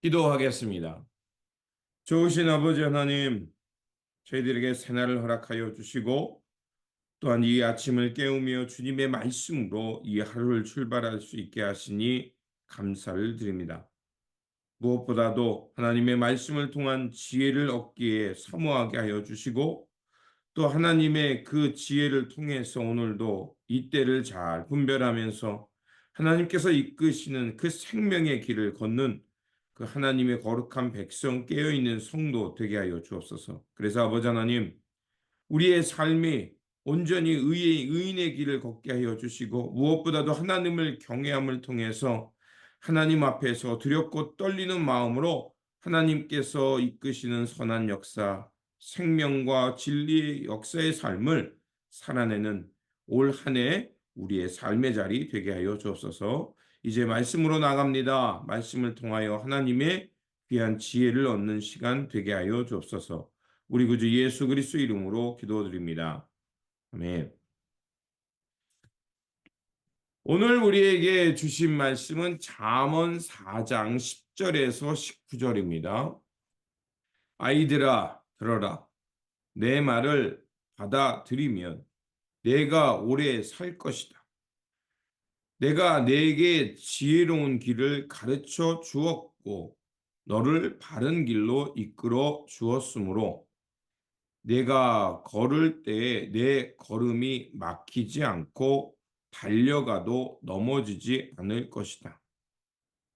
기도하겠습니다. 좋으신 아버지 하나님, 저희들에게 새날을 허락하여 주시고 또한 이 아침을 깨우며 주님의 말씀으로 이 하루를 출발할 수 있게 하시니 감사를 드립니다. 무엇보다도 하나님의 말씀을 통한 지혜를 얻기에 사모하게 하여 주시고 또 하나님의 그 지혜를 통해서 오늘도 이때를 잘 분별하면서 하나님께서 이끄시는 그 생명의 길을 걷는 그 하나님의 거룩한 백성 깨어있는 성도 되게 하여 주옵소서. 그래서 아버지 하나님, 우리의 삶이 온전히 의인의 길을 걷게 하여 주시고 무엇보다도 하나님을 경외함을 통해서 하나님 앞에서 두렵고 떨리는 마음으로 하나님께서 이끄시는 선한 역사, 생명과 진리의 역사의 삶을 살아내는 올 한 해 우리의 삶의 자리 되게 하여 주옵소서. 이제 말씀으로 나갑니다. 말씀을 통하여 하나님의 귀한 지혜를 얻는 시간 되게 하여 주옵소서. 우리 구주 예수 그리스도 이름으로 기도드립니다. 아멘. 오늘 우리에게 주신 말씀은 잠언 4장 10절에서 19절입니다. 아이들아 들어라. 내 말을 받아들이면 내가 오래 살 것이다. 내가 내게 지혜로운 길을 가르쳐 주었고 너를 바른 길로 이끌어 주었으므로 내가 걸을 때에 내 걸음이 막히지 않고 달려가도 넘어지지 않을 것이다.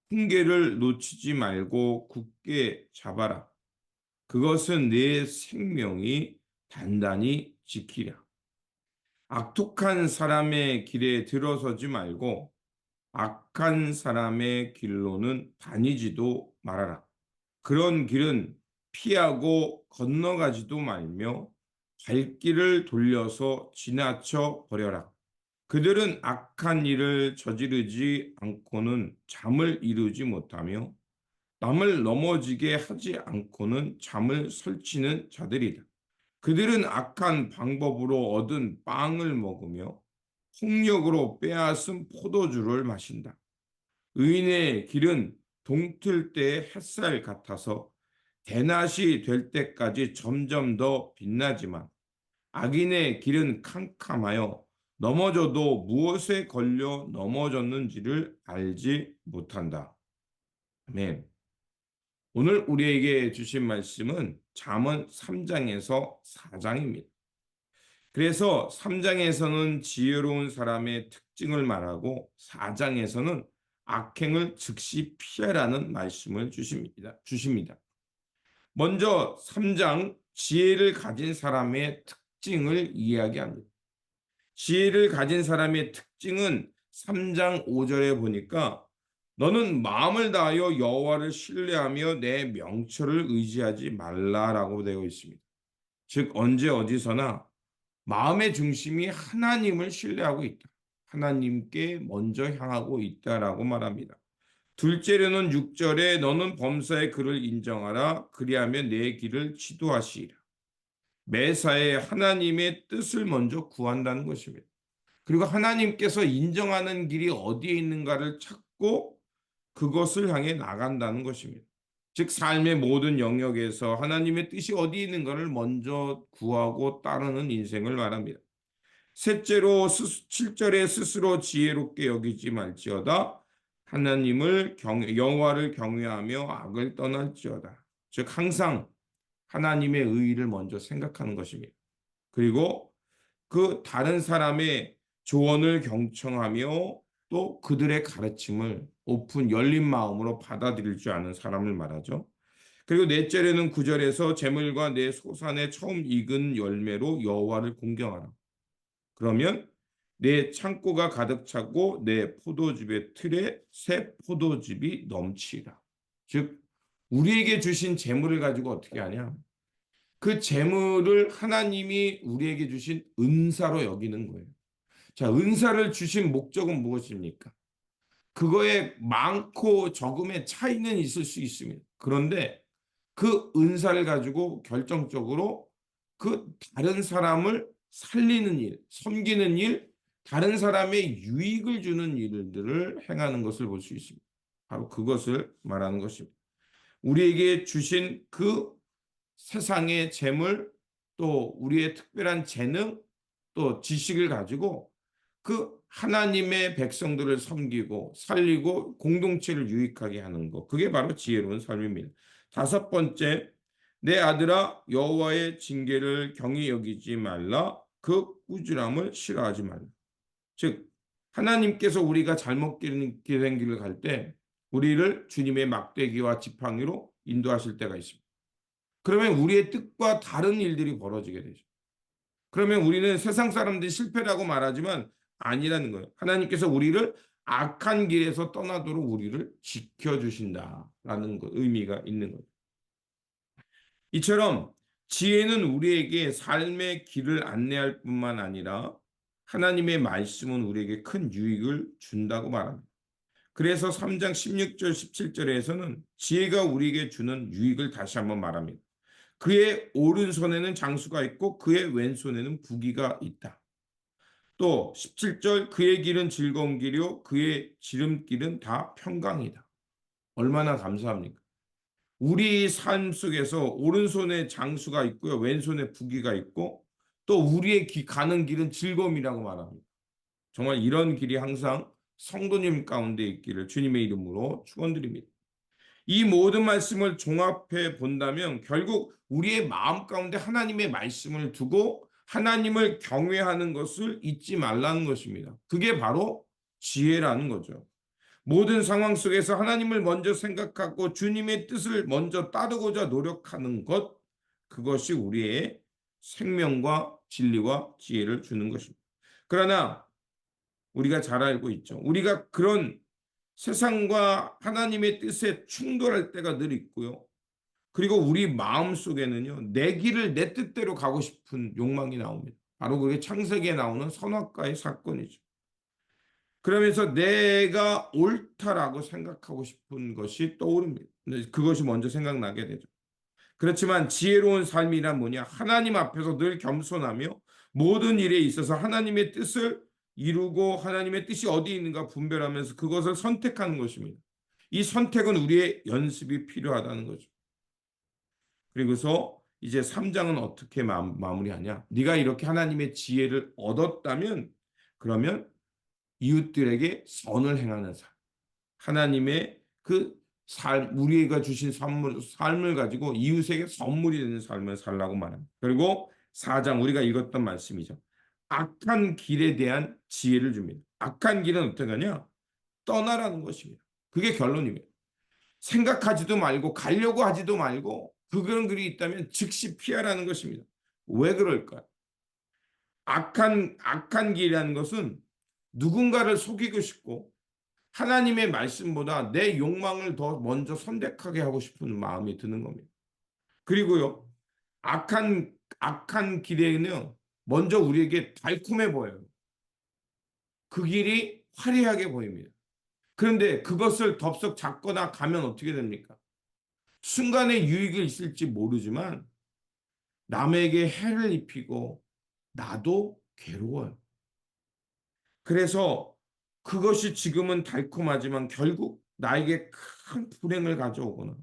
훈계를 놓치지 말고 굳게 잡아라. 그것은 내 생명이 단단히 지키랴. 악독한 사람의 길에 들어서지 말고 악한 사람의 길로는 다니지도 말아라. 그런 길은 피하고 건너가지도 말며 발길을 돌려서 지나쳐 버려라. 그들은 악한 일을 저지르지 않고는 잠을 이루지 못하며 남을 넘어지게 하지 않고는 잠을 설치는 자들이다. 그들은 악한 방법으로 얻은 빵을 먹으며 폭력으로 빼앗은 포도주를 마신다. 의인의 길은 동틀 때의 햇살 같아서 대낮이 될 때까지 점점 더 빛나지만 악인의 길은 캄캄하여 넘어져도 무엇에 걸려 넘어졌는지를 알지 못한다. 아멘. 오늘 우리에게 주신 말씀은 잠언 3장에서 4장입니다. 그래서 3장에서는 지혜로운 사람의 특징을 말하고 4장에서는 악행을 즉시 피하라는 말씀을 주십니다. 먼저 3장 지혜를 가진 사람의 특징을 이야기합니다. 지혜를 가진 사람의 특징은 3장 5절에 보니까 너는 마음을 다하여 여호와를 신뢰하며 내 명철을 의지하지 말라라고 되어 있습니다. 즉 언제 어디서나 마음의 중심이 하나님을 신뢰하고 있다. 하나님께 먼저 향하고 있다라고 말합니다. 둘째로는 6절에 너는 범사의 그를 인정하라. 그리하면 내 길을 지도하시리라. 매사에 하나님의 뜻을 먼저 구한다는 것입니다. 그리고 하나님께서 인정하는 길이 어디에 있는가를 찾고 그것을 향해 나간다는 것입니다. 즉 삶의 모든 영역에서 하나님의 뜻이 어디 있는가를 먼저 구하고 따르는 인생을 말합니다. 셋째로 7절에 스스로 지혜롭게 여기지 말지어다. 여호와를 경외하며 악을 떠날지어다. 즉 항상 하나님의 의의를 먼저 생각하는 것입니다. 그리고 그 다른 사람의 조언을 경청하며 또 그들의 가르침을 열린 마음으로 받아들일 줄 아는 사람을 말하죠. 그리고 넷째로는 9절에서 재물과 내 소산의 처음 익은 열매로 여호와를 공경하라. 그러면 내 창고가 가득 차고 내 포도즙의 틀에 새 포도즙이 넘치라. 즉 우리에게 주신 재물을 가지고 어떻게 하냐? 그 재물을 하나님이 우리에게 주신 은사로 여기는 거예요. 자, 은사를 주신 목적은 무엇입니까? 그거에 많고 적음의 차이는 있을 수 있습니다. 그런데 그 은사를 가지고 결정적으로 그 다른 사람을 살리는 일, 섬기는 일, 다른 사람의 유익을 주는 일들을 행하는 것을 볼 수 있습니다. 바로 그것을 말하는 것입니다. 우리에게 주신 그 세상의 재물, 또 우리의 특별한 재능, 또 지식을 가지고 그 하나님의 백성들을 섬기고 살리고 공동체를 유익하게 하는 것. 그게 바로 지혜로운 삶입니다. 다섯 번째, 내 아들아 여호와의 징계를 경히 여기지 말라. 그 꾸지람을 싫어하지 말라. 즉 하나님께서 우리가 잘못 된 길을 갈 때 우리를 주님의 막대기와 지팡이로 인도하실 때가 있습니다. 그러면 우리의 뜻과 다른 일들이 벌어지게 되죠. 그러면 우리는 세상 사람들이 실패라고 말하지만 아니라는 거예요. 하나님께서 우리를 악한 길에서 떠나도록 우리를 지켜주신다라는 의미가 있는 거예요. 이처럼 지혜는 우리에게 삶의 길을 안내할 뿐만 아니라 하나님의 말씀은 우리에게 큰 유익을 준다고 말합니다. 그래서 3장 16절 17절에서는 지혜가 우리에게 주는 유익을 다시 한번 말합니다. 그의 오른손에는 장수가 있고 그의 왼손에는 부귀가 있다. 또 17절 그의 길은 즐거운 길이요 그의 지름길은 다 평강이다. 얼마나 감사합니까? 우리 삶 속에서 오른손에 장수가 있고요. 왼손에 부귀가 있고 또 우리의 가는 길은 즐거움이라고 말합니다. 정말 이런 길이 항상 성도님 가운데 있기를 주님의 이름으로 축원드립니다. 이 모든 말씀을 종합해 본다면 결국 우리의 마음 가운데 하나님의 말씀을 두고 하나님을 경외하는 것을 잊지 말라는 것입니다. 그게 바로 지혜라는 거죠. 모든 상황 속에서 하나님을 먼저 생각하고 주님의 뜻을 먼저 따르고자 노력하는 것, 그것이 우리의 생명과 진리와 지혜를 주는 것입니다. 그러나 우리가 잘 알고 있죠. 우리가 그런 세상과 하나님의 뜻에 충돌할 때가 늘 있고요. 그리고 우리 마음 속에는요, 내 길을 내 뜻대로 가고 싶은 욕망이 나옵니다. 바로 그게 창세기에 나오는 선악과의 사건이죠. 그러면서 내가 옳다라고 생각하고 싶은 것이 떠오릅니다. 그것이 먼저 생각나게 되죠. 그렇지만 지혜로운 삶이란 뭐냐? 하나님 앞에서 늘 겸손하며 모든 일에 있어서 하나님의 뜻을 이루고 하나님의 뜻이 어디 있는가 분별하면서 그것을 선택하는 것입니다. 이 선택은 우리의 연습이 필요하다는 거죠. 그리고서 이제 3장은 어떻게 마무리하냐? 네가 이렇게 하나님의 지혜를 얻었다면 그러면 이웃들에게 선을 행하는 삶. 하나님의 그 삶, 우리가 주신 삶을 가지고 이웃에게 선물이 되는 삶을 살라고 말합니다. 그리고 4장 우리가 읽었던 말씀이죠. 악한 길에 대한 지혜를 줍니다. 악한 길은 어떻게 하냐? 떠나라는 것입니다. 그게 결론입니다. 생각하지도 말고 가려고 하지도 말고 그런 길이 있다면 즉시 피하라는 것입니다. 왜 그럴까요? 악한 길이라는 것은 누군가를 속이고 싶고 하나님의 말씀보다 내 욕망을 더 먼저 선택하게 하고 싶은 마음이 드는 겁니다. 그리고요, 악한 길에는 먼저 우리에게 달콤해 보여요. 그 길이 화려하게 보입니다. 그런데 그것을 덥석 잡거나 가면 어떻게 됩니까? 순간의 유익이 있을지 모르지만 남에게 해를 입히고 나도 괴로워요. 그래서 그것이 지금은 달콤하지만 결국 나에게 큰 불행을 가져오거나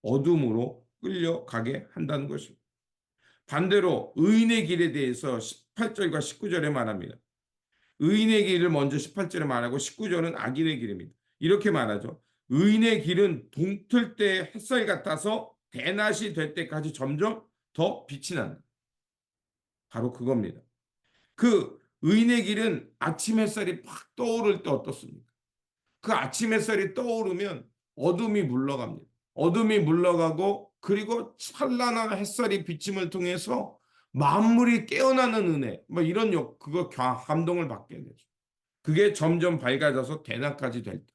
어둠으로 끌려가게 한다는 것입니다. 반대로 의인의 길에 대해서 18절과 19절에 말합니다. 의인의 길을 먼저 18절에 말하고 19절은 악인의 길입니다. 이렇게 말하죠. 의인의 길은 동틀 때 햇살 같아서 대낮이 될 때까지 점점 더 빛이 난다. 바로 그겁니다. 그 의인의 길은 아침 햇살이 팍 떠오를 때 어떻습니까? 그 아침 햇살이 떠오르면 어둠이 물러갑니다. 어둠이 물러가고 그리고 찬란한 햇살이 비침을 통해서 만물이 깨어나는 은혜, 뭐 이런 그거 감동을 받게 되죠. 그게 점점 밝아져서 대낮까지 될 때.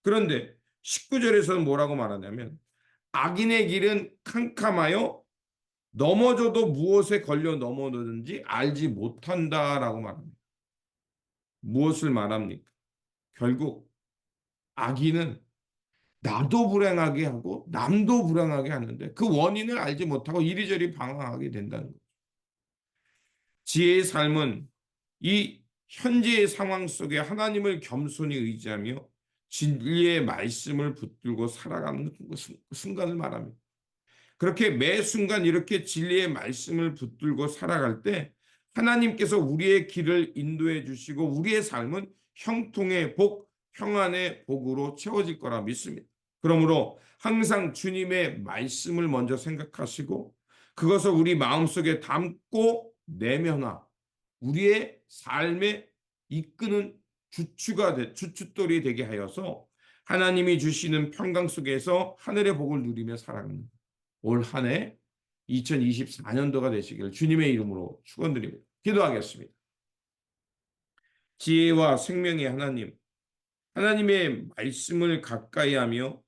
그런데 19절에서는 뭐라고 말하냐면 악인의 길은 캄캄하여 넘어져도 무엇에 걸려 넘어졌는지 알지 못한다라고 말합니다. 무엇을 말합니까? 결국 악인은 나도 불행하게 하고 남도 불행하게 하는데 그 원인을 알지 못하고 이리저리 방황하게 된다는 거죠. 지혜의 삶은 이 현재의 상황 속에 하나님을 겸손히 의지하며 진리의 말씀을 붙들고 살아가는 순간을 말합니다. 그렇게 매 순간 이렇게 진리의 말씀을 붙들고 살아갈 때 하나님께서 우리의 길을 인도해 주시고 우리의 삶은 형통의 복, 평안의 복으로 채워질 거라 믿습니다. 그러므로 항상 주님의 말씀을 먼저 생각하시고 그것을 우리 마음속에 담고 내면화 우리의 삶에 이끄는 주춧돌이 되게 하여서 하나님이 주시는 평강 속에서 하늘의 복을 누리며 살아가는 올 한 해 2024년도가 되시기를 주님의 이름으로 축원드립니다. 기도하겠습니다. 지혜와 생명의 하나님, 하나님의 말씀을 가까이 하며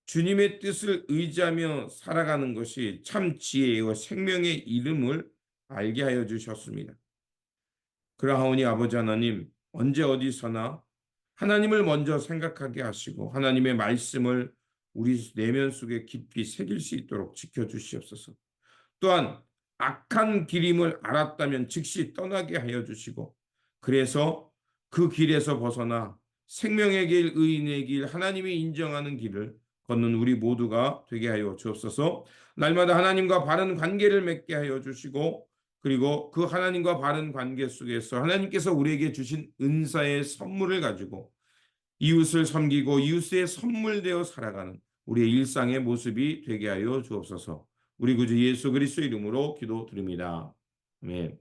주님의 뜻을 의지하며 살아가는 것이 참 지혜와 생명의 이름을 알게 하여 주셨습니다. 그러하오니 아버지 하나님, 언제 어디서나 하나님을 먼저 생각하게 하시고 하나님의 말씀을 우리 내면 속에 깊이 새길 수 있도록 지켜주시옵소서. 또한 악한 길임을 알았다면 즉시 떠나게 하여 주시고 그래서 그 길에서 벗어나 생명의 길, 의인의 길, 하나님이 인정하는 길을 걷는 우리 모두가 되게 하여 주옵소서. 날마다 하나님과 바른 관계를 맺게 하여 주시고 그리고 그 하나님과 바른 관계 속에서 하나님께서 우리에게 주신 은사의 선물을 가지고 이웃을 섬기고 이웃의 선물되어 살아가는 우리의 일상의 모습이 되게 하여 주옵소서. 우리 구주 예수 그리스도 이름으로 기도드립니다. 아멘.